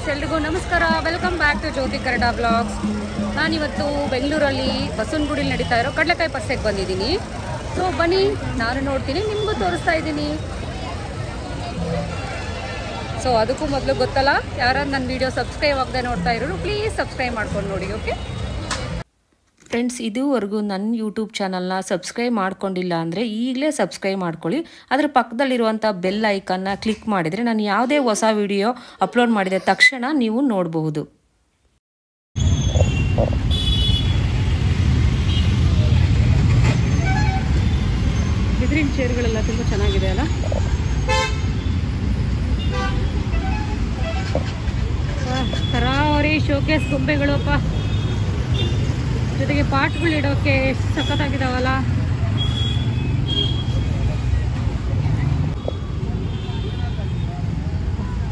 Friends, ಎಲ್ರಿಗೂ ನಮಸ್ಕಾರ. Welcome back to Jyoti Kannada blogs. ನಾನಿವತ್ತು ಬೆಂಗಳೂರಲ್ಲಿ ಬಸವನಗುಡಿಲಿ ನಡೀತಾ ಇರೋ ಕಡಲೆಕಾಯಿ ಪರ್ಸೆಗೆ ಬಂದಿದ್ದೀನಿ. ಸೊ ಬನ್ನಿ, ನಾನು ನೋಡ್ತೀನಿ, ನಿಮಗೂ ತೋರಿಸ್ತಾ ಇದ್ದೀನಿ. ಸೊ ಅದಕ್ಕೂ ಮೊದಲು ಗೊತ್ತಲ್ಲ, ಯಾರಾದ್ರು ನನ್ನ ವೀಡಿಯೋ ಸಬ್ಸ್ಕ್ರೈಬ್ ಆಗದೆ ನೋಡ್ತಾ ಇರೋರು ಪ್ಲೀಸ್ ಸಬ್ಸ್ಕ್ರೈಬ್ ಮಾಡ್ಕೊಂಡು ನೋಡಿ. ಓಕೆ ಫ್ರೆಂಡ್ಸ್, ಇದುವರೆಗೂ ನನ್ನ ಯೂಟ್ಯೂಬ್ ಚಾನಲ್ನ ಸಬ್ಸ್ಕ್ರೈಬ್ ಮಾಡ್ಕೊಂಡಿಲ್ಲ ಅಂದರೆ ಈಗಲೇ ಸಬ್ಸ್ಕ್ರೈಬ್ ಮಾಡ್ಕೊಳ್ಳಿ. ಅದರ ಪಕ್ಕದಲ್ಲಿರುವಂಥ ಬೆಲ್ ಐಕನ್ನ ಕ್ಲಿಕ್ ಮಾಡಿದರೆ ನಾನು ಯಾವುದೇ ಹೊಸ ವಿಡಿಯೋ ಅಪ್ಲೋಡ್ ಮಾಡಿದ ತಕ್ಷಣ ನೀವು ನೋಡಬಹುದು. ಬಿದಿರಿನ ಚೇರ್ಗಳೆಲ್ಲ ತುಂಬ ಚೆನ್ನಾಗಿದೆ ಅಲ್ಲ. ತರಾವರಿ ಶೋಕೇಸ್ ಗೊಂಬೆಗಳಪ್ಪ, ಜೊತೆಗೆ ಪಾಟ್ಗಳು ಇಡೋಕೆ ಎಷ್ಟು ಸಖತ್ತಾಗಿದ್ದಾವಲ್ಲ.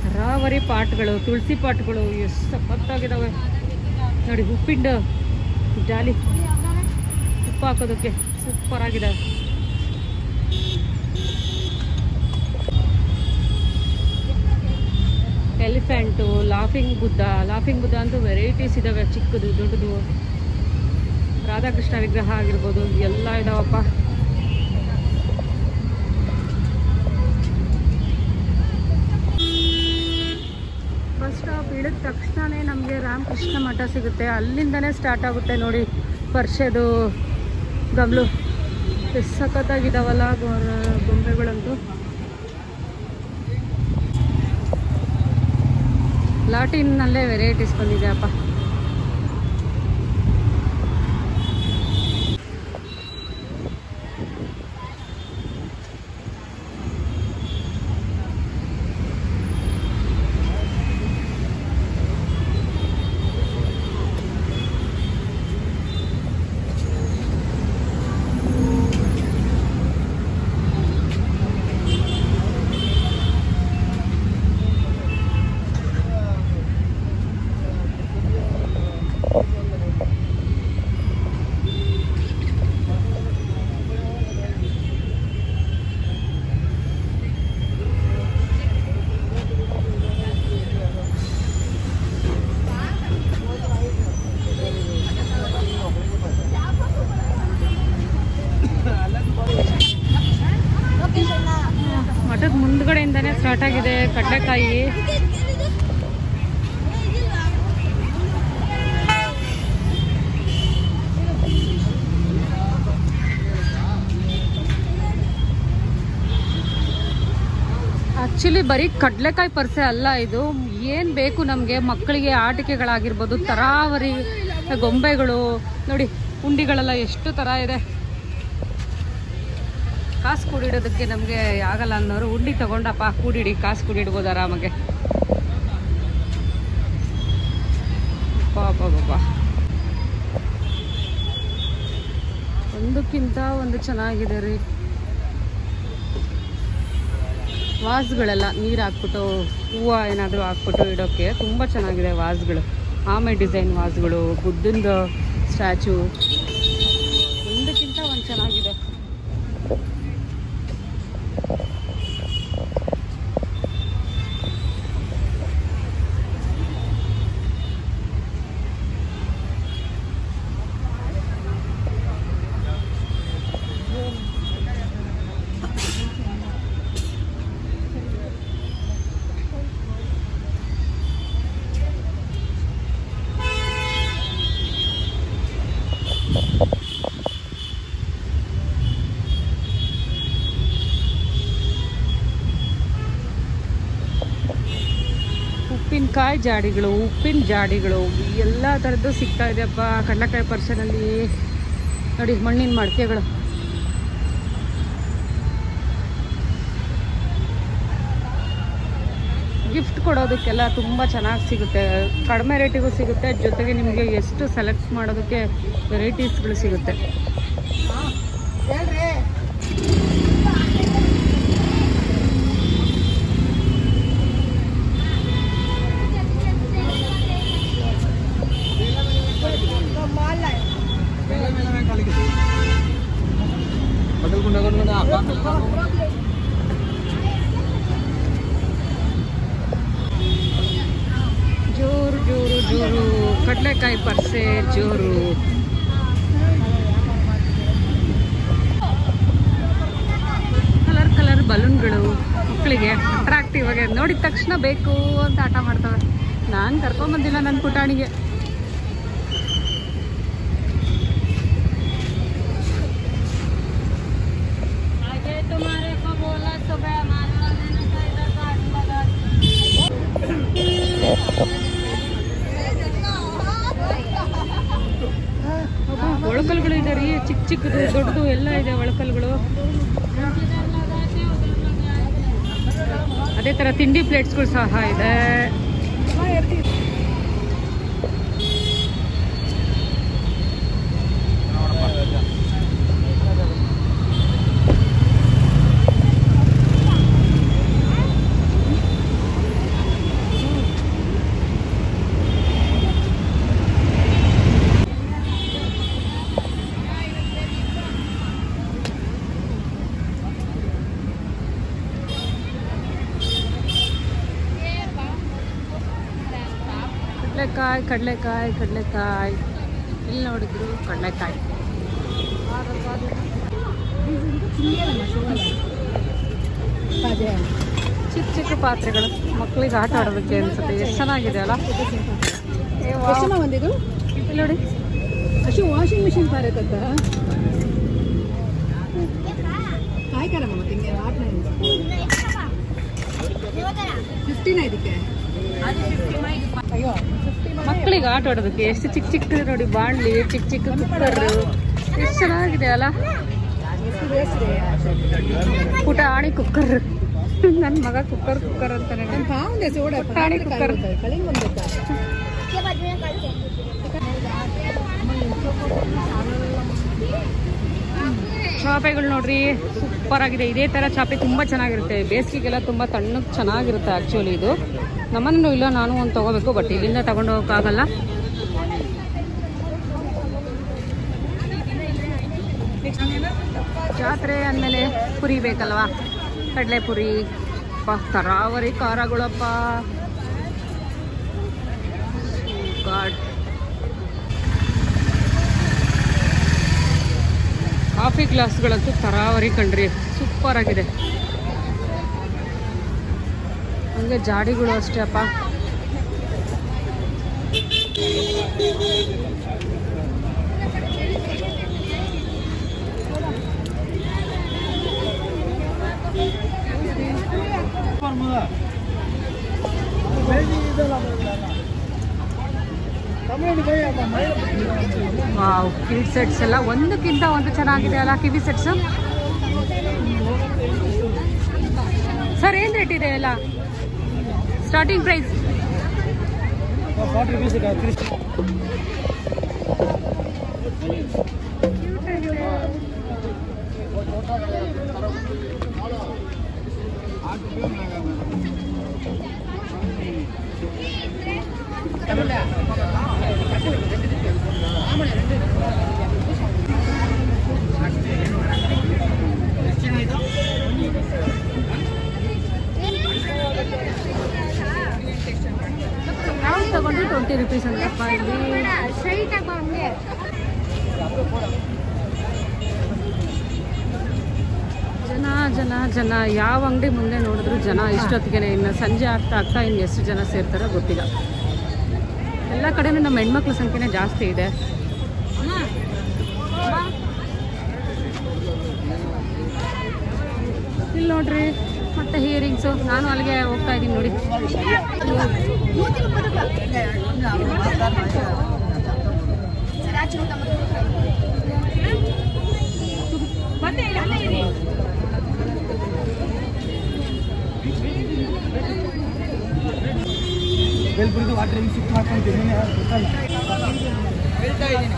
ತರಾವರಿ ಪಾಟ್ಗಳು, ತುಳಸಿ ಪಾಟ್ಗಳು ಎಷ್ಟು ಸಖತ್ತಾಗಿದ್ದಾವೆ ನೋಡಿ. ಉಪ್ಪಿಂಡು ಜಾಲಿ ಉಪ್ಪು ಹಾಕೋದಕ್ಕೆ ಸೂಪರ್ ಆಗಿದೆ. ಎಲಿಫೆಂಟು, ಲಾಫಿಂಗ್ ಬುದ್ಧ ಅಂತೂ ವೆರೈಟೀಸ್ ಇದ್ದಾವೆ. ಚಿಕ್ಕದು ದೊಡ್ಡದು, ರಾಧಾಕೃಷ್ಣ ವಿಗ್ರಹ ಆಗಿರ್ಬೋದು, ಎಲ್ಲ ಇದಾವಪ್ಪ. ಫಸ್ಟ್ ಸ್ಟಾಪ್ ಇಳಿದ ತಕ್ಷಣವೇ ನಮಗೆ ರಾಮಕೃಷ್ಣ ಮಠ ಸಿಗುತ್ತೆ. ಅಲ್ಲಿಂದನೇ ಸ್ಟಾರ್ಟ್ ಆಗುತ್ತೆ ನೋಡಿ ಪರ್ಷೆದು ಗಮಲು. ಎಷ್ಟು ಸಖತ್ತಾಗಿದ್ದಾವಲ್ಲ ಗೊಂಬೆಗಳಂತೂ. ಲಾಟಿನ್ನಲ್ಲೇ ವೆರೈಟೀಸ್ ಬಂದಿದೆ ಅಪ್ಪ. ಮಠದ ಮುಂದ್ಗಡೆಯಿಂದಾನೇ ಸ್ಟಾರ್ಟ್ ಆಗಿದೆ ಕಡಲೆಕಾಯಿ. ಆ್ಯಕ್ಚುಲಿ ಬರೀ ಕಡಲೆಕಾಯಿ ಪರ್ಸೆ ಅಲ್ಲ ಇದು. ಏನು ಬೇಕು ನಮಗೆ, ಮಕ್ಕಳಿಗೆ ಆಟಿಕೆಗಳಾಗಿರ್ಬೋದು, ತರಾವರಿ ಗೊಂಬೆಗಳು ನೋಡಿ. ಉಂಡಿಗಳೆಲ್ಲ ಎಷ್ಟು ಥರ ಇದೆ. ಕಾಸು ಕೂಡಿಡೋದಕ್ಕೆ ನಮಗೆ ಆಗಲ್ಲ ಅನ್ನೋರು ಉಂಡಿ ತಗೊಂಡಪ್ಪ, ಕೂಡಿಡಿ, ಕಾಸು ಕೂಡಿಡ್ಬೋದು ಆರಾಮಾಗೆ. ಪಾಪ ಒಂದಕ್ಕಿಂತ ಒಂದು ಚೆನ್ನಾಗಿದೆ ರೀ. ವಾಸ್ಗಳೆಲ್ಲ ನೀರು ಹಾಕ್ಬಿಟ್ಟು, ಹೂವು ಏನಾದರೂ ಹಾಕ್ಬಿಟ್ಟು ಇಡೋಕ್ಕೆ ತುಂಬ ಚೆನ್ನಾಗಿದೆ ವಾಸ್ಗಳು. ಆಮೆ ಡಿಸೈನ್ ವಾಸ್ಗಳು, ಬುದ್ಧಂದು ಸ್ಟ್ಯಾಚು, ಒಂದಕ್ಕಿಂತ ಒಂದು ಚೆನ್ನಾಗಿದೆ. ಉಪ್ಪಿನಕಾಯಿ ಜಾಡಿಗಳು, ಉಪ್ಪಿನ ಜಾಡಿಗಳು ಎಲ್ಲ ಥರದ್ದು ಸಿಗ್ತಾ ಇದೆಯಪ್ಪ ಕಡಲೆಕಾಯಿ ಪರ್ಸನಲ್ಲಿ ನೋಡಿ. ಮಣ್ಣಿನ ಮಡಿಕೆಗಳು, ಗಿಫ್ಟ್ ಕೊಡೋದಕ್ಕೆಲ್ಲ ತುಂಬ ಚೆನ್ನಾಗಿ ಸಿಗುತ್ತೆ. ಕಡಿಮೆ ರೇಟಿಗೂ ಸಿಗುತ್ತೆ, ಜೊತೆಗೆ ನಿಮಗೆ ಎಷ್ಟು ಸೆಲೆಕ್ಟ್ ಮಾಡೋದಕ್ಕೆ ವೆರೈಟೀಸ್ಗಳು ಸಿಗುತ್ತೆ. ಕಡಲೆಕಾಯಿ ಪರ್ಸೆ ಜೋರು. ಕಲರ್ ಕಲರ್ ಬಲೂನ್ಗಳು ಮಕ್ಕಳಿಗೆ ಅಟ್ರಾಕ್ಟಿವ್ ಆಗಿ ನೋಡಿದ ತಕ್ಷಣ ಬೇಕು ಅಂತ ಆಟ ಮಾಡ್ತವೆ. ನಾನು ಕರ್ಕೊಂಬಂದಿಲ್ಲ ನನ್ನ ಪುಟಾಣಿಗೆ. ಒಳಕಲ್ಗಳು ಇದೆ ರೀ, ಚಿಕ್ಕ ಚಿಕ್ಕದು ದೊಡ್ಡದು ಎಲ್ಲ ಇದೆ ಒಳಕಲ್ಗಳು. ಅದೇ ಥರ ತಿಂಡಿ ಪ್ಲೇಟ್ಸ್ಗಳು ಸಹ ಇದೆ. ಕಡಲೆಕಾಯಿ ಕಡಲೆಕಾಯಿ ಇಲ್ಲಿ ನೋಡಿದ್ರು ಕಡಲೆಕಾಯಿ. ಚಿಕ್ಕ ಚಿಕ್ಕ ಪಾತ್ರೆಗಳು ಮಕ್ಕಳಿಗೆ ಆಟ ಆಡೋದಕ್ಕೆ ಅನ್ಸುತ್ತೆ. ಎಷ್ಟು ಚೆನ್ನಾಗಿದೆ ಅಲ್ಲ. ಒಂದಿದು ಇಲ್ಲಿ ನೋಡಿ, ಅಷ್ಟು ವಾಷಿಂಗ್ ಮಿಷಿನ್ ಪಾರತ್ತ ಕಾಯ್ಕರಮ್ಮ ಮತ್ತೆ 15 ಇದಕ್ಕೆ. ಮಕ್ಕಳಿಗೆ ಆಟ ಆಡೋದಕ್ಕೆ ಎಷ್ಟು ಚಿಕ್ಕ ಚಿಕ್ಕ ನೋಡಿ, ಬಾಣಲಿ, ಚಿಕ್ಕ ಚಿಕ್ಕ ಕುಕ್ಕರ್, ಎಷ್ಟು ಚೆನ್ನಾಗಿದೆ ಅಲ್ಲ. ಪುಟಾಣಿ ಕುಕ್ಕರ್. ನನ್ನ ಮಗ ಕುಕ್ಕರ್ ಅಂತಾನೆ. ಪುಟಾಣಿ ಕುಕ್ಕರ್. ಚಾಪೆಗಳು ನೋಡ್ರಿ, ಸೂಪರ್ ಆಗಿದೆ. ಇದೇ ತರ ಚಾಪೆ ತುಂಬಾ ಚೆನ್ನಾಗಿರುತ್ತೆ. ಬೇಸಿಗೆಗೆಲ್ಲ ತುಂಬಾ ತಣ್ಣಗೆ ಚೆನ್ನಾಗಿರುತ್ತೆ. ಆಕ್ಚುಲಿ ಇದು ನಮ್ಮನ್ನು ಇಲ್ಲ, ನಾನು ಒಂದು ತಗೋಬೇಕು, ಬಟ್ ಇಲ್ಲಿಂದ ತಗೊಂಡು ಹೋಗೋಕ್ಕಾಗಲ್ಲ. ಜಾತ್ರೆ ಅಂದಮೇಲೆ ಪುರಿ ಬೇಕಲ್ವಾ, ಕಡಲೆ ಪುರಿ. ತರಾವರಿ ಖಾರಗಳಪ್ಪ. ಗಾಡ್. ಕಾಫಿ ಗ್ಲಾಸ್ಗಳಂತೂ ತರಾವರಿ ಕಣ್ರಿ, ಸೂಪರ್ ಆಗಿದೆ. ಹಂಗೆ ಜಾಡಿಗಳು ಅಷ್ಟೇ ಅಪ್ಪ. ವಾವ್, ಕಿವಿ ಸೆಟ್ಸ್ ಎಲ್ಲ ಒಂದಕ್ಕಿಂತ ಒಂದು ಚೆನ್ನಾಗಿದೆ ಅಲ್ಲ. ಕಿವಿ ಸೆಟ್ಸ್ ಸರ್ ಏನ್ ರೇಟ್ ಇದೆ ಎಲ್ಲ? Starting price 40 rupees. ನಾವು ತಗೊಂಡ್ರೆ 20 rupees ಅಂತಪ್ಪ. ಇಲ್ಲಿ ಜನ ಜನ ಜನ, ಯಾವ ಅಂಗಡಿ ಮುಂದೆ ನೋಡಿದ್ರು ಜನ. ಇಷ್ಟೊತ್ತಿಗೆ ಇನ್ನು ಸಂಜೆ ಆಗ್ತಾ ಇನ್ನು ಎಷ್ಟು ಜನ ಸೇರ್ತಾರೋ ಗೊತ್ತಿಲ್ಲ. ಎಲ್ಲ ಕಡೆನೂ ನಮ್ಮ ಹೆಣ್ಮಕ್ಳ ಸಂಖ್ಯೆನೇ ಜಾಸ್ತಿ ಇದೆ. ಇಲ್ಲಿ ನೋಡ್ರಿ, ಮತ್ತೆ ಹಿಯರಿಂಗ್ಸು. ನಾನು ಅಲ್ಲಿಗೆ ಹೋಗ್ತಾ ಇದ್ದೀನಿ ನೋಡಿ. ವಾಟರ್ ಶಿಫ್ಟ್ ಮಾಡ್ಕೊಂತೀನಿ. ಹೇಳ್ತಾ ಇದ್ದೀನಿ.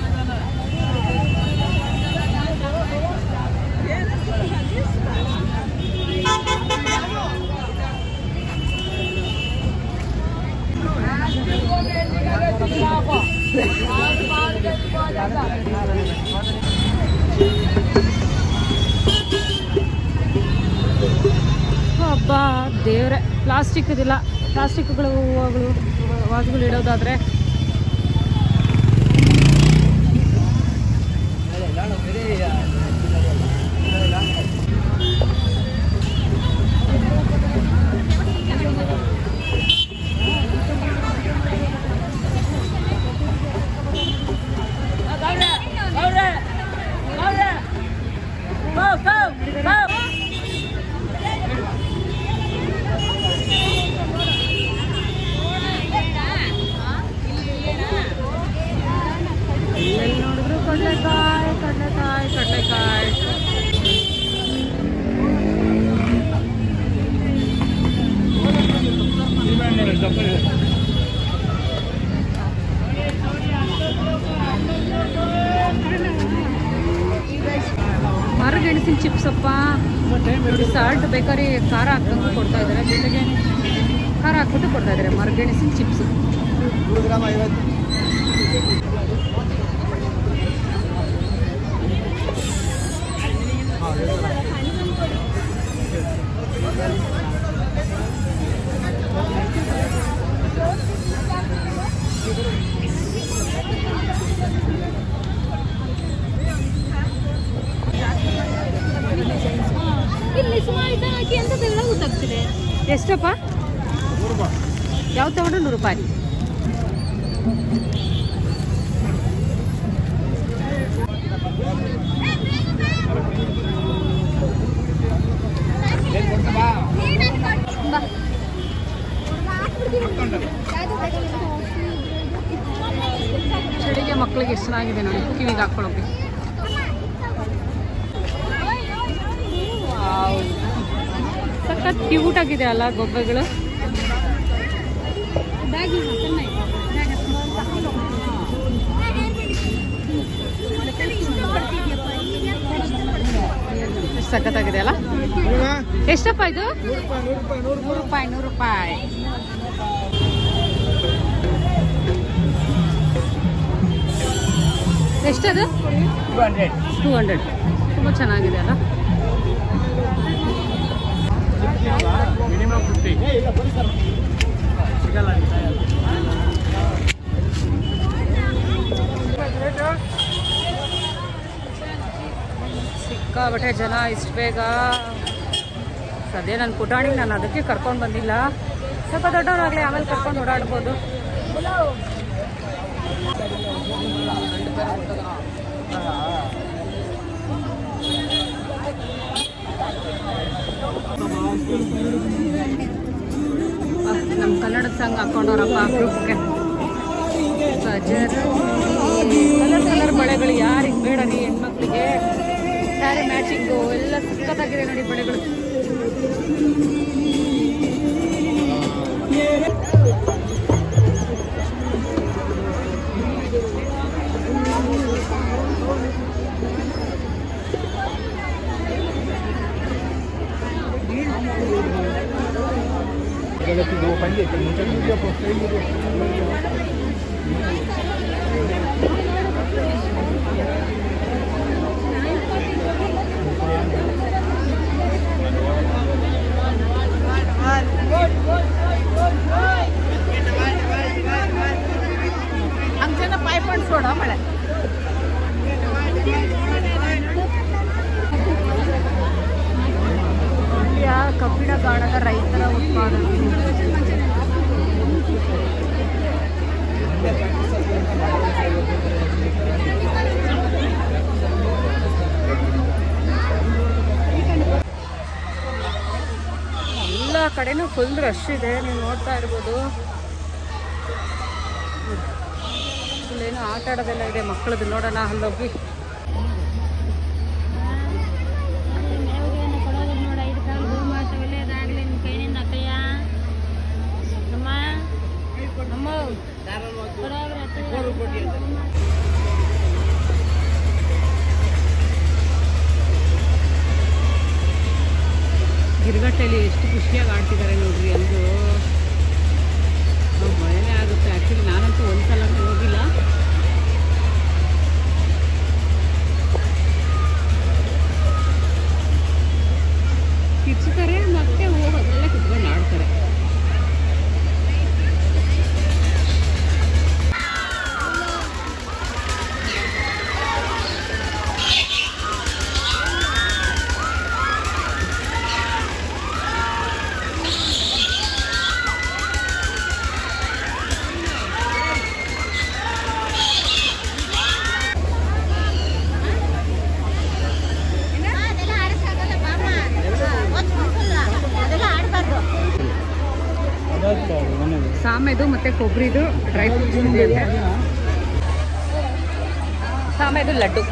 ಹಬ್ಬ ದೇವ್ರೆ. ಪ್ಲಾಸ್ಟಿಕ್ದಿಲ್ಲ, ಪ್ಲಾಸ್ಟಿಕ್ಗಳು ಹೂವುಗಳು ವಾಜ್ಗಳು ಇಡೋದಾದರೆ ಕಡಲೆಕಾಯಿ ಕಡಲೆಕಾಯಿ ಕಡಲೆಕಾಯಿ. ಮರಗೆಣಸಿನ ಚಿಪ್ಸ್ ಅಪ್ಪ. ಸಾಲ್ಟ್ ಬೇಕಾದ್ರೆ ಖಾರ ಹಾಕ್ದಂಗೆ ಕೊಡ್ತಾ ಇದ್ದಾರೆ, ಜೊತೆಗೆ ಖಾರ ಹಾಕ್ಬಿಟ್ಟು ಕೊಡ್ತಾ ಇದ್ದಾರೆ. ಮರಗೆಣಸಿನ ಚಿಪ್ಸ್ 100 ಗ್ರಾಮ್ 50. ಇಲ್ಲಿ ಸುಮಾರು ಹಾಕಿ ಅಂತ ಗೊತ್ತಾಗ್ತಿದೆ. ಎಷ್ಟಪ್ಪ? 100 ರೂಪಾಯಿ. ಯಾವ ತಗೊಂಡ್ರು 100 ರೂಪಾಯಿ. ಚಳಿಗೆ ಮಕ್ಕಳಿಗೆ ಎಷ್ಟು ಚೆನ್ನಾಗಿದೆ ನೋಡಿ, ಕಿವಿಗೆ ಹಾಕ್ಕೊಳ್ಳೋಕೆ. ಸಖತ್ ಕ್ಯೂಟ್ ಆಗಿದೆ ಅಲ್ಲ ಗೊಂಬೆಗಳು. ಸಖತ್ತಾಗಿದೆ ಅಲ್ಲ. ಎಷ್ಟಪ್ಪ ಇದು? 100 ರೂಪಾಯಿ 100 ರೂಪಾಯಿ. ಎಷ್ಟದು? 200. ತುಂಬ ಚೆನ್ನಾಗಿದೆ ಅಲ್ಲ. ಸಿಕ್ಕಾಬಟ್ಟೆ ಜನ ಇಷ್ಟು ಬೇಗ. ಸದ್ಯ ನನ್ನ ಪುಟಾಣಿಗೆ ನಾನು ಅದಕ್ಕೆ ಕರ್ಕೊಂಡು ಬಂದಿಲ್ಲ. ಸ್ವಲ್ಪ ದೊಡ್ಡವರಾಗಲಿ ಆಮೇಲೆ ಕರ್ಕೊಂಡು ಓಡಾಡ್ಬೋದು. ನಮ್ಮ ಕನ್ನಡದ ಸಾಂಗ್ ಹಾಕೊಂಡವ್ರಪ್ಪ ಗ್ರೂಪ್ಗೆ. ಕಲರ್ ಕಲರ್ ಬಳೆಗಳು ಯಾರಿಗೆ ಬೇಡ ರೀ ಹೆಣ್ಮಕ್ಳಿಗೆ. ಸ್ಯಾರಿ ಮ್ಯಾಚಿಂಗು ಎಲ್ಲ ಸಖತ್ತಾಗಿದೆ ನೋಡಿ ಬಳೆಗಳು. ಕಬ್ಬಿಣ ಗಾಣದ ರೈತರ ಉತ್ಪಾದನೆ. ಎಲ್ಲ ಕಡೆನೂ ಫುಲ್ ರಶ್ ಇದೆ, ನೀವು ನೋಡ್ತಾ ಇರ್ಬೋದು. ಇಲ್ಲೇನೋ ಆಟ ಆಡೋದೆಲ್ಲ ಇದೆ ಮಕ್ಕಳದ್ದು. ನೋಡೋಣ ಅಲ್ಲೋಗಿ. ಗಿರ್ಗಟ್ಟೆಯಲ್ಲಿ ಎಷ್ಟು ಖುಷಿಯಾಗಿ ಆಡ್ತಿದ್ದಾರೆ ನೋಡ್ರಿ. ಅಂದು ಭಯನೇ ಆಗುತ್ತೆ. ಆ್ಯಕ್ಚುಲಿ ನಾನಂತೂ ಒಂದ್ಸಲ ಹೋಗಿಲ್ಲ. ಕಿಚ್ತಾರೆ ಮತ್ತೆ ಹೋಗೋದೆಲ್ಲ ಕುತ್ಕೊಂಡು ಆಡ್ತಾರೆ. ಸಾಮೆದು ಮತ್ತು ಕೊಬ್ಬರಿದು ಡ್ರೈ ಫ್ರೂಟ್ಸ್ ಇದೆ. ಸಾಮ ಅಮ್ಮ ಇದು ಲಡ್ಡು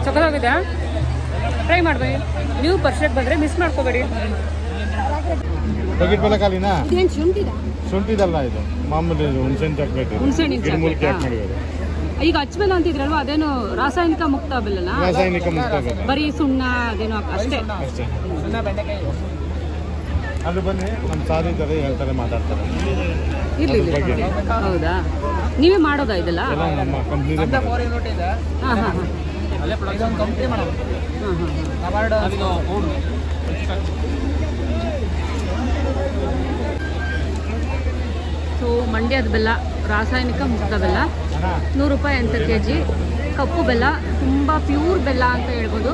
ಸಕ್ಕತ್ತಾಗಿದೆ. ಟ್ರೈ ಮಾಡ್ಬೇಡಿ ನೀವು ಪರ್ಫೆಕ್ಟ್ ಬಂದರೆ ಮಿಸ್ ಮಾಡ್ಕೋಬೇಡಿ. ಪ್ಯಾಕೆಟ್ ಬೆಲ್ಲ ಖಾಲಿನಾ? ಇದೇನು ಶುಂಠಿದ? ಶುಂಠಿದಲ್ಲ ಇದು ಮಾಮೂಲಿ ಹುಣಸೆಹಣ್ಣು ಚಾಕ್ಲೇಟ್. ಹುಣಸೆಹಣ್ಣಿನ ಗಿಡಮೂಲಿಕೆ ಚಾಕ್ಲೇಟ್. ಹಾಕಿ ಮಾಡಿರೋದು. ಈಗ ಅಚ್ಚಬೆಲ್ಲ ಅಂತಿದ್ರಲ್ವಾ, ಅದೇನು ರಾಸಾಯನಿಕ ಮುಕ್ತ ಬೆಲ್ಲನಾ? ರಾಸಾಯನಿಕ ಮುಕ್ತ ಬೆಲ್ಲ. ಬರೀ ಸುಣ್ಣ ಅದೇನು ಅಷ್ಟೇ. ಅಷ್ಟೇ. ಅದು ಬನ್ನಿ ನಮ್ಮ ಸಾರ್ ಇದ್ದಾರೆ ಹೇಳ್ತಾರೆ ಮಾತಾಡ್ತಾರೆ. ಇರ್ಲಿ ಅದ್ರ ಬಗ್ಗೆ ಹೌದಾ? ನೀವೇ ಮಾಡೋದಾ ಇದೆಲ್ಲ? ಎಲ್ಲ ನಮ್ಮ ಕಂಪ್ನಿ. ಹಾಂ ಹಾಂ ಹಾಂ ಸೊ ಮಂಡ್ಯದ ಬೆಲ್ಲ, ರಾಸಾಯನಿಕ ಮುಕ್ತ ಬೆಲ್ಲ, 100 ರೂಪಾಯಿ ಅಂತ kg. ಕಪ್ಪು ಬೆಲ್ಲ, ತುಂಬ ಪ್ಯೂರ್ ಬೆಲ್ಲ ಅಂತ ಹೇಳ್ಬೋದು.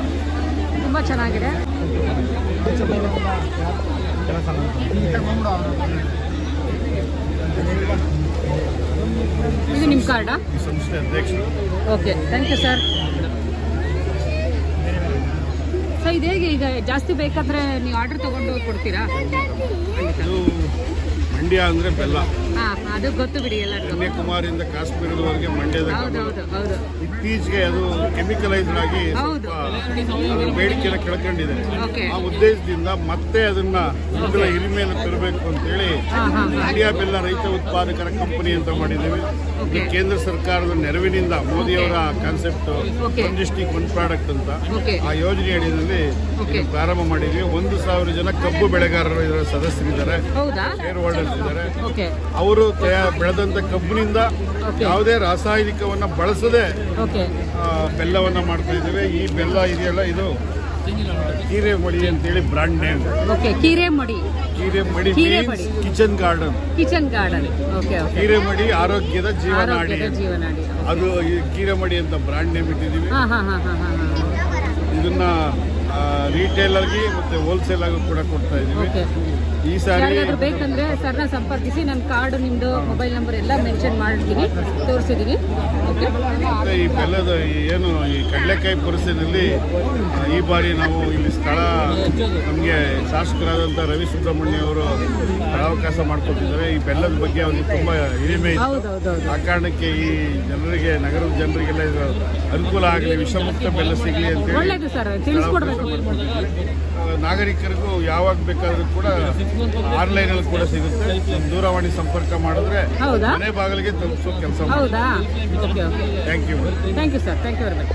ತುಂಬ ಚೆನ್ನಾಗಿದೆ. ಇದು ನಿಮ್ಮ ಕಾರ್ಡಾ? ಸಂಸ್ಥೆ ಅಧ್ಯಕ್ಷರು. Okay, thank you sir. So ಇದು ಹೇಗೆ, ಈಗ ಜಾಸ್ತಿ ಬೇಕಾದ್ರೆ ನೀವು ಆರ್ಡರ್ ತೊಗೊಂಡು ಕೊಡ್ತೀರಾ? ಇದು ಮಂಡ್ಯ ಅಂದರೆ ಬೆಲ್ಲ. ಹಾಂ, ಅದು ಗೊತ್ತು ಬಿಡಿ ಎಲ್ಲರಿಗೂ. ಕನ್ಯಾಕುಮಾರಿಯಿಂದ ಕಾಶ್ಮೀರದವರೆಗೆ ಮಂಡ್ಯದ ಹೌದು ಹೌದು ಹೌದು ಇತ್ತೀಚೆಗೆ ಅದು ಕೆಮಿಕಲೈಸ್ಡ್ ಆಗಿ ಹೌದು. ಅದರ ಬೇಡಿಕೆನ ಕೆಳ್ಕೊಂಡಿದೆ. ಓಕೆ. ಆ ಉದ್ದೇಶದಿಂದ ಮತ್ತೆ ಅದನ್ನ ಮೊದಲ ಹಿರಿಮೆಯನ್ನು ತರಬೇಕು ಅಂತೇಳಿ ಮಂಡ್ಯ ಬೆಲ್ಲ ರೈತ ಉತ್ಪಾದಕರ ಕಂಪನಿ ಅಂತ ಮಾಡಿದ್ದೇವೆ. ಇದು ಕೇಂದ್ರ ಸರ್ಕಾರದ ನೆರವಿನಿಂದ ಮೋದಿಯವರ concept one district one product ಅಂತ ಆ ಯೋಜನೆ ಅಡಿಯಲ್ಲಿ ಇದು ಪ್ರಾರಂಭ ಮಾಡಿದ್ವಿ. 1,000 ಜನ ಕಬ್ಬು ಬೆಳೆಗಾರರು ಇದರ ಸದಸ್ಯರಿದ್ದಾರೆ, ಶೇರ್ ಹೋಲ್ಡರ್ಸ್ ಇದ್ದಾರೆ. ಅವರು ಬೆಳೆದಂತ ಕಬ್ಬಿನಿಂದ ಯಾವುದೇ ರಾಸಾಯನಿಕವನ್ನ ಬಳಸದೆ ಬೆಲ್ಲವನ್ನ ಮಾಡ್ತಾ ಇದ್ದೇವೆ. ಈ ಬೆಲ್ಲ ಇದೆಯಲ್ಲ, ಇದು ಕೀರೆಮಡಿ ಅಂತೇಳಿ brand name. Keeremadi kitchen garden. Keeremadi ಆರೋಗ್ಯದ ಜೀವನಾಡಿ. ಅದು ಕೀರೆಮಡಿ ಅಂತ ಬ್ರಾಂಡ್ ನೇಮ್ ಇಟ್ಟಿದ್ದೀವಿ. ಇದನ್ನ ರಿಟೇಲರ್ಗೆ ಮತ್ತೆ ಹೋಲ್ಸೇಲ್ ಆಗಿ ಕೂಡ ಕೊಡ್ತಾ ಇದೀವಿ. ಈ ಸಾರಿ ಬೇಕಂದ್ರೆ ಸರ್ನ ಸಂಪರ್ಕಿಸಿ. ನನ್ನ ಕಾರ್ಡ್, ನಿಮ್ದು ಮೊಬೈಲ್ ನಂಬರ್ ಎಲ್ಲ ಮೆನ್ಷನ್ ಮಾಡಿರ್ತೀನಿ, ತೋರಿಸಿದ್ದೀನಿ. ಮತ್ತೆ ಈ ಬೆಲ್ಲದ ಏನು ಈ ಕಡಲೆಕಾಯಿ ಪರಿಸ್ಥಿತಿಯಲ್ಲಿ ಈ ಬಾರಿ ನಾವು ಇಲ್ಲಿ ಸ್ಥಳ ನಮಗೆ ಶಾಸಕರಾದಂಥ ರವಿ ಸುಬ್ರಹ್ಮಣ್ಯ ಅವರು ಅವಕಾಶ ಮಾಡ್ಕೊಟ್ಟಿದ್ದಾರೆ. ಈ ಬೆಲ್ಲದ ಬಗ್ಗೆ ಅವ್ರಿಗೆ ತುಂಬಾ ಹಿರಿಮೆ ಇದೆ. ಆ ಕಾರಣಕ್ಕೆ ಈ ಜನರಿಗೆ, ನಗರದ ಜನರಿಗೆಲ್ಲ ಇದು ಅನುಕೂಲ ಆಗಲಿ, ವಿಷಮುಕ್ತ ಬೆಲ್ಲ ಸಿಗಲಿ ಅಂತೇಳಿ ನಾಗರಿಕರಿಗೂ ಯಾವಾಗ ಬೇಕಾದ್ರೂ ಕೂಡ ಆನ್ಲೈನ್ ಅಲ್ಲಿ ಕೂಡ ಸಿಗುತ್ತೆ. ದೂರವಾಣಿ ಸಂಪರ್ಕ ಮಾಡಿದ್ರೆ ಮನೆ ಬಾಗಿಲಿಗೆ ತಲುಪಿಸೋ ಕೆಲಸ. Thank you sir, thank you very much.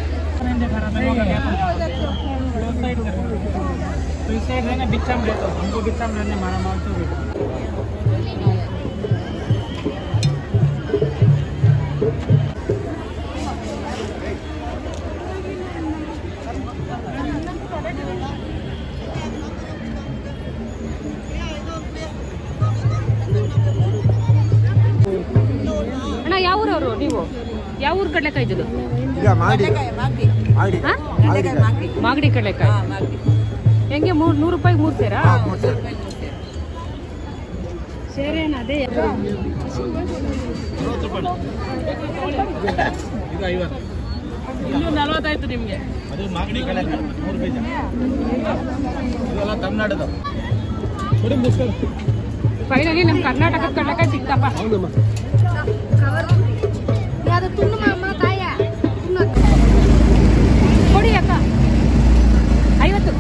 ಅಣ್ಣ, ಯಾವ ಊರವರು ನೀವು? ಯಾವ ಊರು ಕಡಲೆಕಾಯಿ ಇದ್ದು? ಮಾಗಡಿ ಕಡಲೆಕಾಯಿ. ಹೆಂಗೆ 100 ರೂಪಾಯಿ 3 ಸೇರಾ? ಸೇರೇನ? ಅದೇ ಇನ್ನೂ 40 ಆಯ್ತು ನಿಮಗೆ. ಅದು ಮಾಗಡಿ ಕಡಲೆಕಾಯಿ 3 ಬೀಜ. ಇದೆಲ್ಲ ತಮಿಳ್ನಾಡದು. ಫೈನಲಿ ನಮ್ಮ ಕರ್ನಾಟಕದ ಕಡಲೆಕಾಯಿ ಸಿಕ್ತಪ್ಪ. ಕೊಡಿ ಅಕ್ಕ, 50.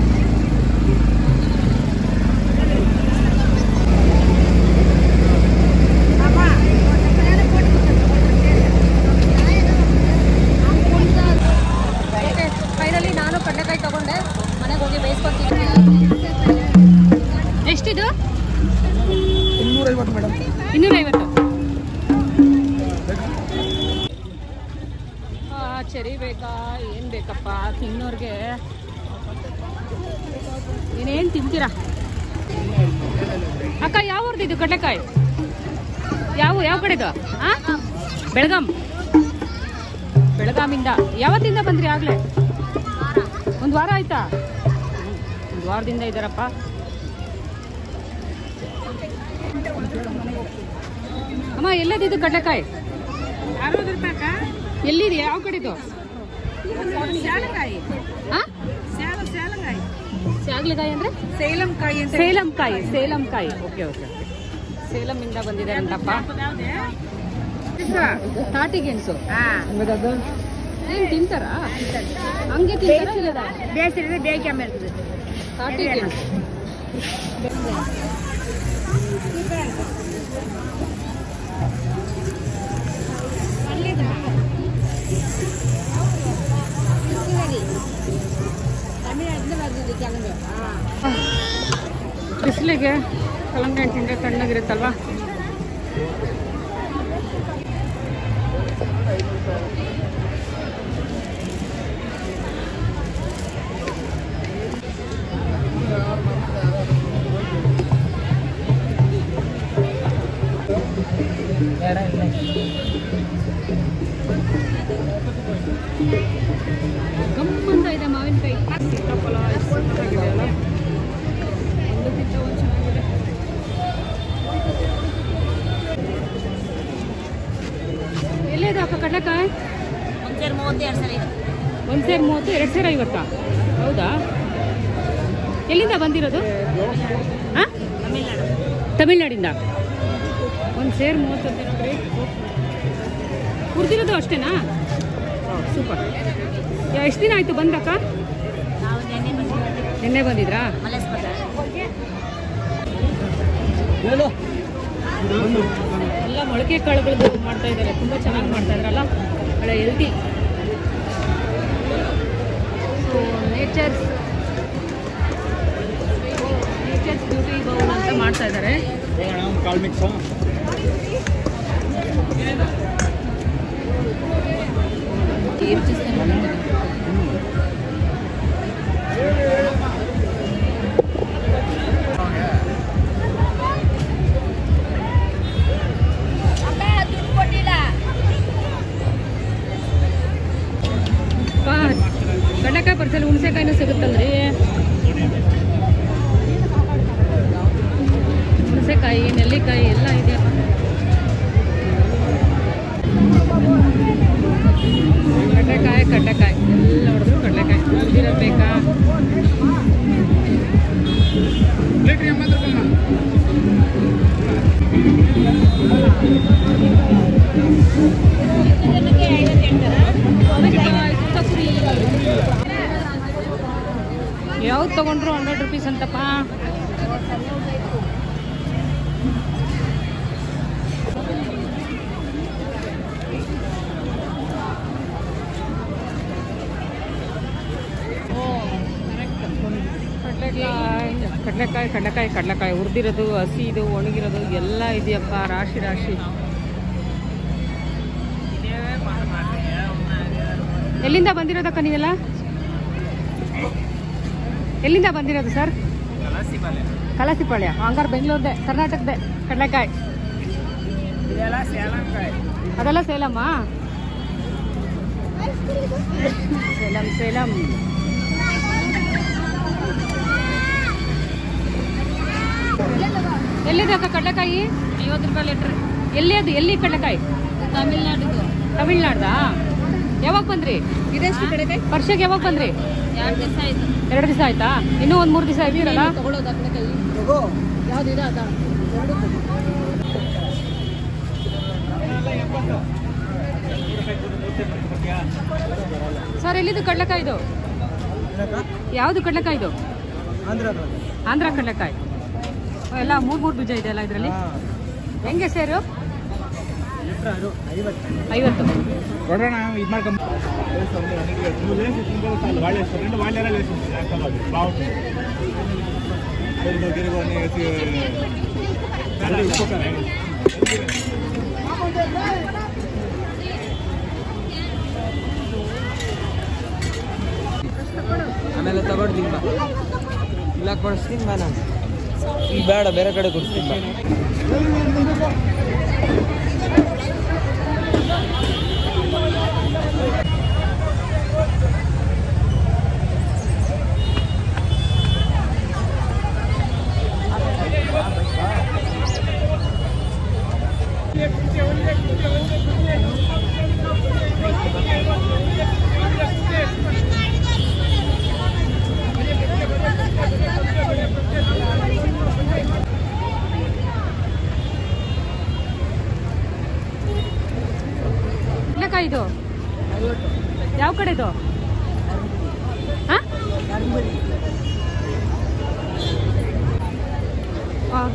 ಫೈನಲಿ ನಾನು ಕಡಲೆಕಾಯಿ ತಗೊಂಡೆ, ಮನೆಗೆ ಹೋಗಿ ಬೇಯಿಸ್ಕೊತೀನಿ. ಎಷ್ಟಿದು? 250 ಮೇಡಮ್. 250. ಚೆರಿ ಬೇಕಾ, ಏನು ಬೇಕಪ್ಪ ತಿನ್ನೋರ್ಗೆ? ಏನೇನು ತಿಂತೀರಾ? ಅಕ್ಕ, ಯಾವ ಊರ್ದು ಇದು ಕಡಲೆಕಾಯಿ? ಯಾವ ಕಡೆದು? ಬೆಳಗಾಮಿಂದ. ಯಾವತ್ತಿಂದ ಬಂದ್ರಿ? ಆಗ್ಲೇ 1 ವಾರ ಆಯ್ತಾ? 1 ವಾರದಿಂದ ಇದ್ದಾರಪ್ಪ. ಅಮ್ಮ, ಎಲ್ಲದಿದು ಕಡಲೆಕಾಯಿ? 60 ರೂಪಾಯಿ. ಎಲ್ಲಿದೆ? ಯಾವ ಕಡೆದು? ಸ್ಯಾಗ್ಲಿಕಾಯಿ ಅಂದ್ರೆ ಸೇಲಂಕಾಯಿ. ಓಕೆ. ಸೇಲಂ ಇಂದ ಬಂದಿದ್ದಾರಂತಪ್ಪ. ತಾಟಿ ಗೆಣಸು ಏನ್ ತಿಂತಾರಾ? ಹಂಗೆ ತಿಂತಾರಾ ಇಲ್ಲದ? ಬೇಸಿದ್ರೆ ಬೇಕೆ ಆಮೇಲೆ ತಾಟಿ ಗೆಣಸು ಬಿಸಿಲಿಗೆ ಕಲ್ಲಂಗಡಿ ಹಣ್ಣು ತಿಂದರೆ ತಣ್ಣಗಿರುತ್ತಲ್ವಾ? ಗಮ್ಮಂತ ಇದೆ ಮಾವಿನಕಾಯಿ. ಸೀತಾಫಲ ಎಷ್ಟು ಚೆನ್ನಾಗಿದೆ ಅಲ್ಲ, ಒಂದಕ್ಕಿಂತ ಒಂದು ಚೆನ್ನಾಗಿದೆ. ಎಲ್ಲಿದೆ ಅಕ್ಕ ಕಡಲೆಕಾಯಿ? ಒಂದು ಸೇರು 32 ಇದೆ. ಒಂದು ಸೇರು 30, 2 ಸೇರು 50. ಹೌದಾ? ಎಲ್ಲಿಂದ ಬಂದಿರೋದು? ಹಾಂ, ತಮಿಳ್ನಾಡಿಂದ. ಒಂದು ಸೇರು 30 ಅಂತ ನೋಡ್ರಿ. ಹುರಿದಿರೋದು ಅಷ್ಟೇನಾ? ಸೂಪರ್. ಎಷ್ಟು ದಿನ ಆಯಿತು ಬಂದಕ್ಕ? ನಾವು ನಿನ್ನೆ ಬಂದಿದ್ರಾ? ಎಲ್ಲ ಮೊಳಕೆ ಕಾಳುಗಳದ್ದು ಮಾಡ್ತಾ ಇದ್ದಾರೆ, ತುಂಬ ಚೆನ್ನಾಗಿ ಮಾಡ್ತಾ ಇದ್ರಲ್ಲ, ಒಳ್ಳೆ healthy. So nature's beauty bowl ಅಂತ ಮಾಡ್ತಾ ಇದ್ದಾರೆ. ಕಡಲೆಕಾಯಿ ಪರಿಸರ ಹುಣಸೆಕಾಯಿನೂ ಸಿಗುತ್ತಲ್ರಿ? ಹುಣಸೆಕಾಯಿ, ನೆಲ್ಲಿಕಾಯಿ ಎಲ್ಲ ಇದೆ. ಕಡಲೆಕಾಯಿ ಎಲ್ಲ ಹೊಡೆದ್ರು ಕಡಲೆಕಾಯಿ. ಹುರಿದಿರಬೇಕಾ? ಯಾವ್ದು ತಗೊಂಡ್ರು 100 ರೂಪೀಸ್ ಅಂತಪ್ಪ. ಕಡಲೆಕಾಯಿ ಹುರಿದಿರೋದು, ಹಸಿದು, ಒಣಗಿರೋದು ಎಲ್ಲ ಇದೆಯಪ್ಪ, ರಾಶಿ ರಾಶಿ. ಎಲ್ಲಿಂದ ಬಂದಿರೋದಕ್ಕ ನೀವೆಲ್ಲ? ಎಲ್ಲಿಂದ ಬಂದಿರೋದು ಸರ್? ಕಲಾಸಿಪಾಳ್ಯ. ಹಂಗಾರೆ ಬೆಂಗಳೂರದೇ, ಕರ್ನಾಟಕದೇ ಕಡಲೆಕಾಯಿ. ಅದೆಲ್ಲ ಸೇಲಮ್ಮ? ಸೇಲಂ. ಎಲ್ಲಿದೆ ಅಕ್ಕ ಕಡಲೆಕಾಯಿ? 50 ರೂಪಾಯಿ ಲೀಟ್ರ್. ಎಲ್ಲಿ ಕಡಲೆಕಾಯಿ? ತಮಿಳ್ನಾಡ್ದಾ? ಯಾವಾಗ ಬಂದ್ರಿ? ಇದೆಷ್ಟು ಕಡಲೆಕಾಯಿ? ವರ್ಷಕ್ಕೆ ಯಾವಾಗ ಬಂದ್ರಿ? 2 ದಿವಸ ಆಯ್ತು. 2 ದಿವಸ ಆಯ್ತಾ? ಇನ್ನೂ 1-3 ದಿವಸ ಇರ್ತೀರಲ್ಲ? ತಗೊಳ್ಳೋದು ಕಡಲೆಕಾಯಿ ಯಾವ್ದಿದೆ ಅದ? ಸರ್ ಎಲ್ಲಿದು ಕಡಲೆಕಾಯಿ ಇದು? ಯಾವುದು ಕಡಲೆಕಾಯಿ ಇದು? ಆಂಧ್ರ ಕಡಲೆಕಾಯಿ. ಎಲ್ಲ 3 ಬೀಜ ಇದೆ ಅಲ್ಲ ಇದರಲ್ಲಿ? ಹೆಂಗೆ ಸೇರು? 50. ಕೊಡೋಣ ಇದು ಮಾಡ್ಕೊಂಡು ಆಮೇಲೆ ತಗೊಳ್ತೀನಿ ಬಾ, ಇಲ್ಲ ಕೊಡಿಸ್ತೀನಿ ಬಾ. ನಾನು ಈಗ ಬೇಡ, ಬೇರೆ ಕಡೆ ಕೊಡಿಸ್ತೀನಿ ಬಾ. ಕಡ್ಲೆಕಾಯಿ ಇದು? ಯಾವ ಕಡೆ ಇದು?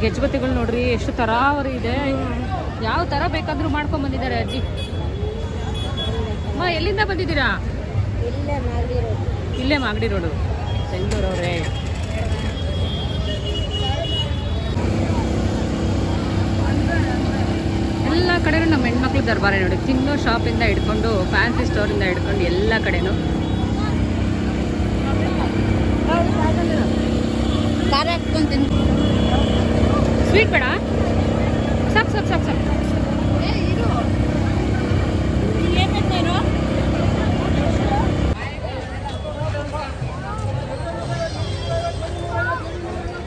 ಗೆಜ್ಜಬತ್ತಿಗಳು ನೋಡ್ರಿ ಎಷ್ಟು ತರಾವರಿ ಇದೆ. ಯಾವ ತರ ಬೇಕಾದ್ರೂ ಮಾಡ್ಕೊಂಡ್ ಬಂದಿದ್ದಾರೆ ಅಜ್ಜಿ. ಅಮ್ಮ ಎಲ್ಲಿಂದ ಬಂದಿದ್ದೀರಾ? ಇಲ್ಲೇ ಮಾಗಡಿ ರೋಡು, ಬೆಂಗಳೂರವ್ರೆ. ಎಲ್ಲ ಕಡೆನೂ ನಮ್ಮ ಹೆಣ್ಮಕ್ಳು ದರ್ಬಾರೆ ನೋಡಿ. ತಿನ್ನೋ ಶಾಪಿಂದ ಹಿಡ್ಕೊಂಡು ಫ್ಯಾನ್ಸಿ ಸ್ಟೋರಿಂದ ಹಿಡ್ಕೊಂಡು ಎಲ್ಲ ಕಡೆನೂ. ಖಾರ ಹಾಕ್ಕೊಂತೀನಿ. ಸ್ವೀಟ್ ಬೇಡ, ಸಾಕು ಸಾಕು ಸಾಕು ಸಾಕು.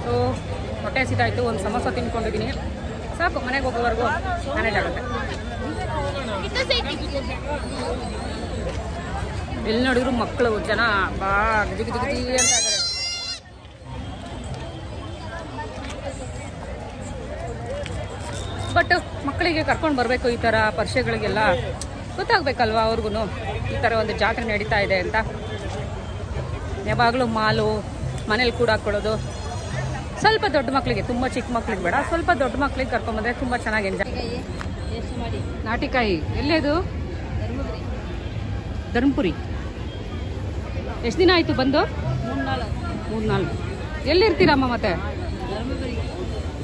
ಸೊ ಹೊಟ್ಟೆ ಹಸಿದಾಯ್ತು, ಒಂದು ಸಮೋಸ ತಿನ್ಕೊಂಡಿದ್ದೀನಿ. ಸಾಕು, ಮನೆಗೆ ಹೋಗೋವರೆಗೂ ಮ್ಯಾನೇಜ್ ಆಗುತ್ತೆ. ಎಲ್ಲಿ ನೋಡಿದ್ರು ಮಕ್ಕಳು ಜನ ಬಾ ಗಿಜಿ ಗಿಜಿ ಗಿಜಿ ಅಂತ ಇದ್ದಾರೆ. ಬಟ್ ಮಕ್ಕಳಿಗೆ ಕರ್ಕೊಂಡು ಬರಬೇಕು. ಈ ಥರ ಪರೀಕ್ಷೆಗಳಿಗೆಲ್ಲ ಗೊತ್ತಾಗಬೇಕಲ್ವ ಅವ್ರಿಗೂ ಈ ಥರ ಒಂದು ಜಾತ್ರೆ ನಡೀತಾ ಇದೆ ಅಂತ. ಯಾವಾಗಲೂ ಮಾಲು ಮನೇಲಿ ಕೂಡ ಹಾಕ್ಕೊಳ್ಳೋದು. ಸ್ವಲ್ಪ ದೊಡ್ಡ ಮಕ್ಕಳಿಗೆ, ತುಂಬ ಚಿಕ್ಕ ಮಕ್ಳಿಗೆ ಬೇಡ, ಸ್ವಲ್ಪ ದೊಡ್ಡ ಮಕ್ಳಿಗೆ ಕರ್ಕೊಂಬಂದ್ರೆ ತುಂಬ ಚೆನ್ನಾಗಿ ಎಂಜಾಯ್. ನಾಟಿಕಾಯಿ ಎಲ್ಲಿದು? ಧರ್ಮಪುರಿ. ಎಷ್ಟು ದಿನ ಆಯಿತು ಬಂದು? 3-4. ಎಲ್ಲಿರ್ತೀರಮ್ಮ ಮತ್ತೆ?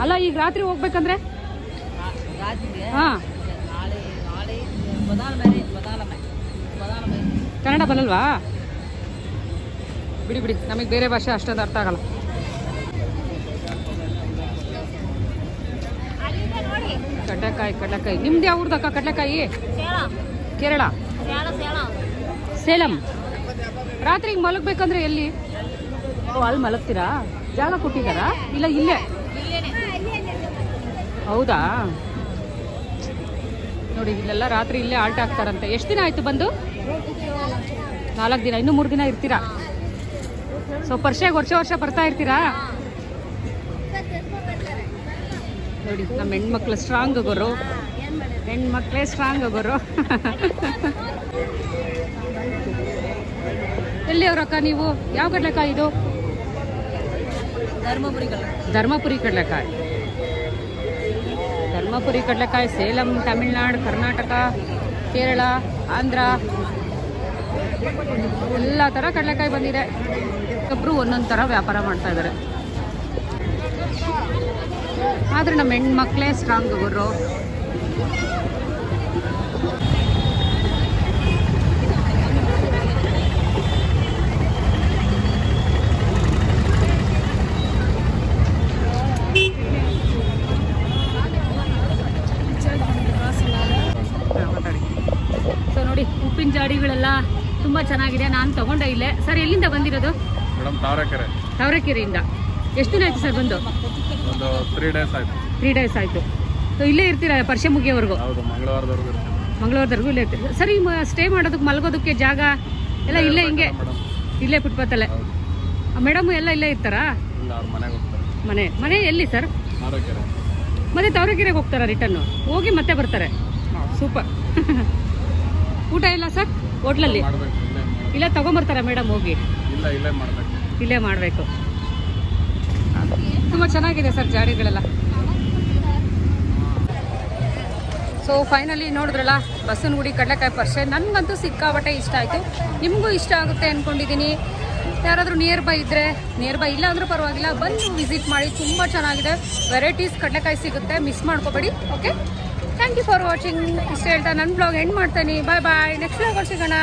ಅಲ್ಲ ಈಗ ರಾತ್ರಿ ಹೋಗ್ಬೇಕಂದ್ರೆ? ಹಾಂ, ಕನ್ನಡ ಬರಲ್ವಾ? ಬಿಡಿ ಬಿಡಿ, ನಮಗೆ ಬೇರೆ ಭಾಷೆ ಅಷ್ಟೊಂದು ಅರ್ಥ ಆಗಲ್ಲ. ಕಡಲೆಕಾಯಿ. ನಿಮ್ದು ಯಾವ ಊರ್ದಕ್ಕ ಕಡಲೆಕಾಯಿ? ಕೇರಳ. ಸೇಲಂ. ರಾತ್ರಿಗೆ ಮಲಗಬೇಕಂದ್ರೆ ಎಲ್ಲಿ? ಓ, ಅಲ್ಲಿ ಮಲಗ್ತೀರಾ? ಜಾಗ ಕೊಟ್ಟಿದ್ದಾರಾ? ಇಲ್ಲ ಇಲ್ಲೇ? ಹೌದಾ? ನೋಡಿ ಇಲ್ಲೆಲ್ಲ ರಾತ್ರಿ ಇಲ್ಲೇ ಆಲ್ಟ್ ಆಗ್ತಾರಂತೆ. ಎಷ್ಟು ದಿನ ಆಯ್ತು ಬಂದು? 4 ದಿನ. ಇನ್ನೂ 3 ದಿನ ಇರ್ತೀರಾ? ಸೊ ಪರೀಕ್ಷೆಗೆ ವರ್ಷ ಬರ್ತಾ ಇರ್ತೀರಾ? ನೋಡಿ ನಮ್ಮ ಹೆಣ್ಮಕ್ಳು ಸ್ಟ್ರಾಂಗ್ ಆಗೋರು. ಹೆಣ್ಮಕ್ಳೇ ಸ್ಟ್ರಾಂಗ್ ಆಗೋರು. ಎಲ್ಲಿ ಅವ್ರಕ್ಕ ನೀವು? ಯಾವ ಕಡಲೆಕಾಯಿ ಇದು? ಧರ್ಮಪುರಿ ಕಡಲೆಕಾಯಿ. ಧರ್ಮಪುರಿ ಕಡಲೆಕಾಯಿ. ಸೇಲಂ, ತಮಿಳ್ನಾಡು, ಕರ್ನಾಟಕ, ಕೇರಳ, ಆಂಧ್ರ ಎಲ್ಲ ಥರ ಕಡಲೆಕಾಯಿ ಬಂದಿದೆ. ಒಬ್ಬರು ಒಂದೊಂದು ಥರ ವ್ಯಾಪಾರ ಮಾಡ್ತಾ ಇದ್ದಾರೆ. ಆದರೆ ನಮ್ಮ ಹೆಣ್ಮಕ್ಳೇ ಸ್ಟ್ರಾಂಗ್ ಆಗೋರು. ಸೊ ನೋಡಿ ಉಪ್ಪಿನ ಜಾಡಿಗಳೆಲ್ಲ ತುಂಬ ಚೆನ್ನಾಗಿದೆ. ನಾನು ತಗೊಂಡೆ ಇಲ್ಲೇ. ಸರ್ ಎಲ್ಲಿಂದ ಬಂದಿರೋದು? ಮೇಡಮ್ ತಾವರೆಕೆರೆಯಿಂದ. ಎಷ್ಟು ದಿನ ಆಯ್ತು ಸರ್ ಬಂದು? ಒಂದು 3 ಡೇಸ್ ಆಯ್ತು. 3 ಡೇಸ್ ಆಯಿತು. ಸೊ ಇಲ್ಲೇ ಇರ್ತೀರಾ ಪರೀಕ್ಷೆ ಮುಗಿಯೋವರೆಗೂ? ಹೌದು, ಮಂಗಳವಾರದವರೆಗೂ ಇಲ್ಲೇ ಇರ್ತೀರಿ. ಸರಿ, ಸ್ಟೇ ಮಾಡೋದಕ್ಕೆ ಮಲಗೋದಕ್ಕೆ ಜಾಗ ಎಲ್ಲ ಇಲ್ಲೇ ಹಿಂಗೆ ಇಲ್ಲೇ ಫುಟ್ಪಾತಲ್ಲೇ? ಮೇಡಮ್ ಎಲ್ಲ ಇಲ್ಲೇ ಇರ್ತಾರಾ? ಮನೆ ಎಲ್ಲಿ ಸರ್? ಮತ್ತೆ ತಾವರೆಕೆರೆಗೆ ಹೋಗ್ತಾರಾ ರಿಟರ್ನು? ಹೋಗಿ ಮತ್ತೆ ಬರ್ತಾರೆ. ಸೂಪರ್. ಊಟ ಇಲ್ಲ ಸರ್ ಹೋಟ್ಲಲ್ಲಿ? ಇಲ್ಲ ತಗೊಂಬರ್ತಾರಾ ಮೇಡಮ್ ಹೋಗಿ? ಇಲ್ಲೇ ಮಾಡಬೇಕು. ತುಂಬ ಚೆನ್ನಾಗಿದೆ ಸರ್ ಜಾಡಿಗಳೆಲ್ಲ. ಸೊ ಫೈನಲಿ ನೋಡಿದ್ರಲ್ಲ ಬಸವನಗುಡಿ ಕಡಲೆಕಾಯಿ ಪರ್ಸೆ. ನನಗಂತೂ ಸಿಕ್ಕಾಪಟ್ಟೆ ಇಷ್ಟ ಆಯಿತು. ನಿಮಗೂ ಇಷ್ಟ ಆಗುತ್ತೆ ಅಂದ್ಕೊಂಡಿದ್ದೀನಿ. ಯಾರಾದರೂ ನಿಯರ್ ಬೈ ಇದ್ದರೆ, ನಿಯರ್ ಬೈ ಇಲ್ಲ ಅಂದರೂ ಪರವಾಗಿಲ್ಲ, ಬಂದು ವಿಸಿಟ್ ಮಾಡಿ. ತುಂಬ ಚೆನ್ನಾಗಿದೆ. ವೆರೈಟೀಸ್ ಕಡಲೆಕಾಯಿ ಸಿಗುತ್ತೆ, ಮಿಸ್ ಮಾಡ್ಕೋಬೇಡಿ. Okay, thank you for watching. ಇಷ್ಟ ಹೇಳ್ತಾ ನನ್ನ ಬ್ಲಾಗ್ ಎಂಡ್ ಮಾಡ್ತೀನಿ. ಬಾಯ್ ಬಾಯ್. ನೆಕ್ಸ್ಟ್ ಬ್ಲಾಗಲ್ಲಿ ಸಿಗೋಣ.